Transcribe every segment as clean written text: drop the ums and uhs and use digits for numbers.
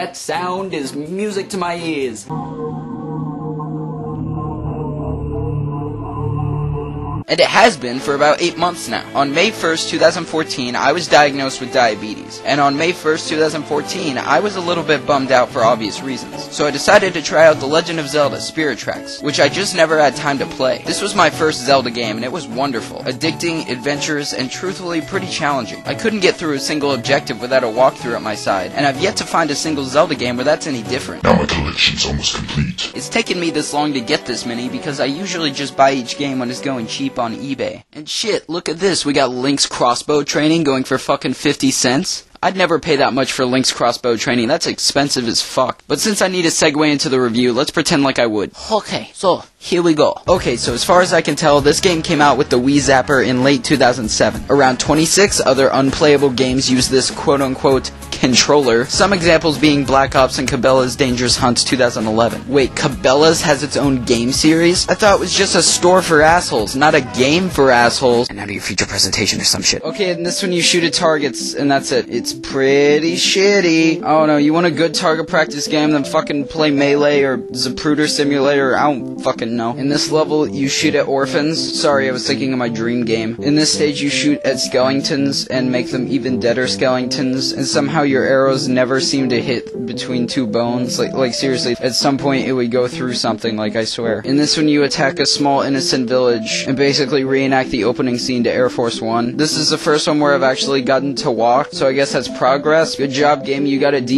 That sound is music to my ears. And it has been for about 8 months now. On May 1st, 2014, I was diagnosed with diabetes. And on May 1st, 2014, I was a little bit bummed out for obvious reasons. So I decided to try out The Legend of Zelda Spirit Tracks, which I just never had time to play. This was my first Zelda game, and it was wonderful, addicting, adventurous, and truthfully pretty challenging. I couldn't get through a single objective without a walkthrough at my side, and I've yet to find a single Zelda game where that's any different. Now my collection's almost complete. It's taken me this long to get this many because I usually just buy each game when it's going cheap on eBay. And shit, look at this, we got Link's Crossbow training going for fucking 50 cents. I'd never pay that much for Link's Crossbow training, that's expensive as fuck. But since I need a segue into the review, let's pretend like I would. Okay, so, here we go. Okay, so as far as I can tell, this game came out with the Wii Zapper in late 2007. Around 26 other unplayable games use this quote-unquote controller, some examples being Black Ops and Cabela's Dangerous Hunt 2011. Wait, Cabela's has its own game series? I thought it was just a store for assholes, not a game for assholes. And now to your feature presentation or some shit. Okay, and this one you shoot at targets, and that's it. It's pretty shitty. I don't know, you want a good target practice game, then fucking play Melee or Zapruder Simulator, I don't fucking know. In this level, you shoot at orphans. Sorry, I was thinking of my dream game. In this stage, you shoot at skeletons and make them even deader skeletons, and somehow your arrows never seem to hit between two bones. Like seriously, at some point it would go through something, like I swear. In this one, you attack a small innocent village and basically reenact the opening scene to Air Force One. This is the first one where I've actually gotten to walk, so I guess that's progress. Good job, game, you got a D-.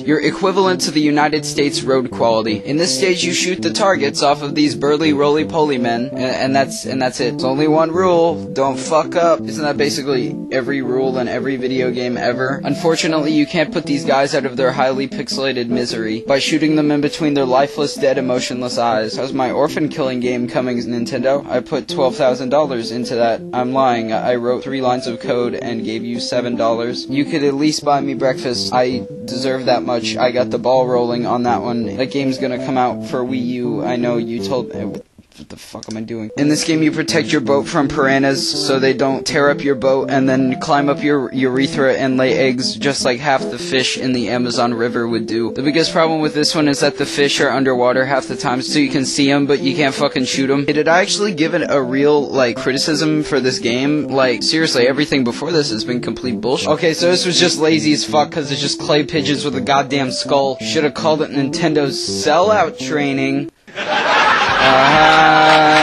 You're equivalent to the United States road quality. In this stage, you shoot the targets off of these burly roly-poly men, and that's it. There's only one rule, don't fuck up. Isn't that basically every rule in every video game ever? Unfortunately, you can't put these guys out of their highly pixelated misery by shooting them in between their lifeless, dead, emotionless eyes. How's my orphan killing game coming, Nintendo? I put $12,000 into that. I'm lying. I wrote 3 lines of code and gave you $7. You could at least buy me breakfast. I deserve that much. I got the ball rolling on that one. That game's gonna come out for Wii U. I know you told me. What the fuck am I doing? In this game, you protect your boat from piranhas so they don't tear up your boat and then climb up your urethra and lay eggs just like half the fish in the Amazon River would do. The biggest problem with this one is that the fish are underwater half the time so you can see them but you can't fucking shoot them. Did I actually give it a real, criticism for this game? Seriously, everything before this has been complete bullshit. Okay, so this was just lazy as fuck because it's just clay pigeons with a goddamn skull. Should've called it Nintendo's sellout training.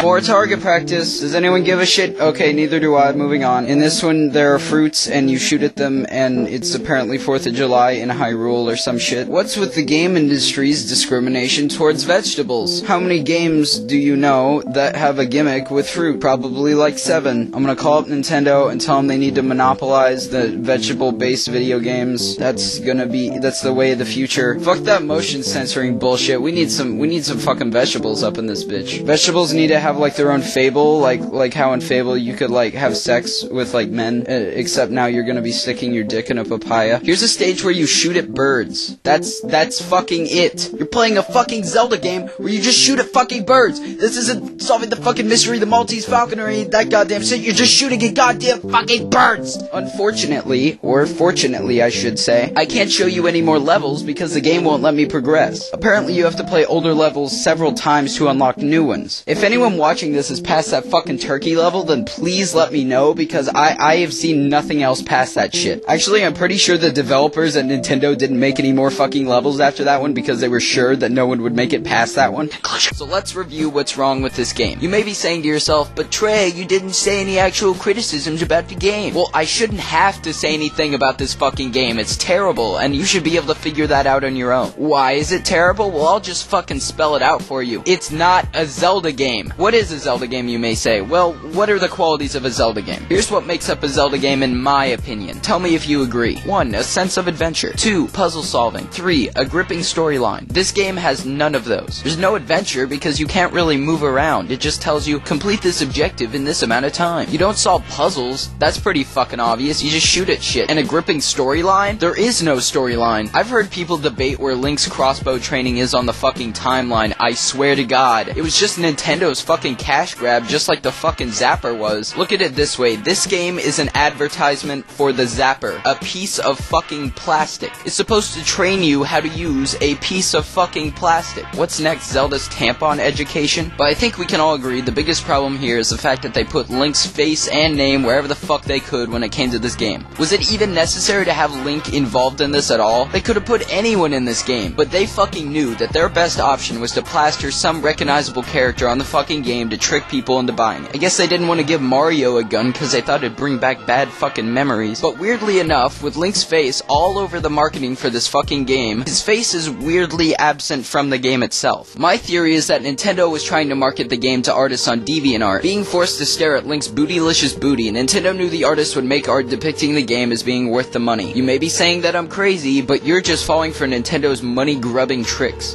More target practice. Does anyone give a shit? Okay, neither do I. Moving on. In this one, there are fruits, and you shoot at them, and it's apparently 4th of July in Hyrule or some shit. What's with the game industry's discrimination towards vegetables? How many games do you know that have a gimmick with fruit? Probably like 7. I'm gonna call up Nintendo and tell them they need to monopolize the vegetable-based video games. That's the way of the future. Fuck that motion censoring bullshit. We need some fucking vegetables up in this bitch. Vegetables need to have their own Fable, like how in Fable you could have sex with men, except now you're gonna be sticking your dick in a papaya. Here's a stage where you shoot at birds. That's fucking it. You're playing a fucking Zelda game where you just shoot at fucking birds. This isn't solving the fucking mystery, the Maltese Falcon or any of that goddamn shit. You're just shooting at goddamn fucking birds. Unfortunately, or fortunately I should say, I can't show you any more levels because the game won't let me progress. Apparently you have to play older levels several times to unlock new ones. If anyone watching this is past that fucking turkey level, then please let me know because I have seen nothing else past that shit. Actually, I'm pretty sure the developers at Nintendo didn't make any more fucking levels after that one because they were sure that no one would make it past that one. So let's review what's wrong with this game. You may be saying to yourself, but Trey, you didn't say any actual criticisms about the game. Well, I shouldn't have to say anything about this fucking game. It's terrible, and you should be able to figure that out on your own. Why is it terrible? Well, I'll just fucking spell it out for you. It's not a Zelda game. What is a Zelda game, you may say? Well, what are the qualities of a Zelda game? Here's what makes up a Zelda game in my opinion. Tell me if you agree. 1. A sense of adventure. 2. Puzzle solving. 3. A gripping storyline. This game has none of those. There's no adventure because you can't really move around. It just tells you, complete this objective in this amount of time. You don't solve puzzles. That's pretty fucking obvious. You just shoot at shit. And a gripping storyline? There is no storyline. I've heard people debate where Link's crossbow training is on the fucking timeline. I swear to God. It was just Nintendo's fucking cash grab, just like the fucking Zapper was. Look at it this way, this game is an advertisement for the Zapper, a piece of fucking plastic. It's supposed to train you how to use a piece of fucking plastic. What's next, Zelda's tampon education? But I think we can all agree the biggest problem here is the fact that they put Link's face and name wherever the fuck they could when it came to this game. Was it even necessary to have Link involved in this at all? They could have put anyone in this game, but they fucking knew that their best option was to plaster some recognizable character on the fucking game to trick people into buying it. I guess they didn't want to give Mario a gun because they thought it'd bring back bad fucking memories. But weirdly enough, with Link's face all over the marketing for this fucking game, his face is weirdly absent from the game itself. My theory is that Nintendo was trying to market the game to artists on DeviantArt. Being forced to stare at Link's bootylicious booty, Nintendo knew the artist would make art depicting the game as being worth the money. You may be saying that I'm crazy, but you're just falling for Nintendo's money-grubbing tricks.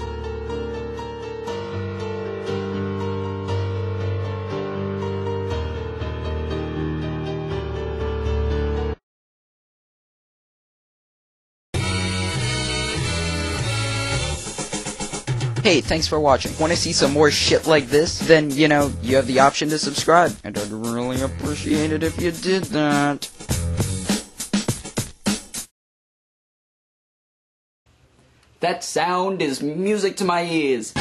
Hey, thanks for watching. Want to see some more shit like this? Then, you know, you have the option to subscribe. And I'd really appreciate it if you did that. That sound is music to my ears.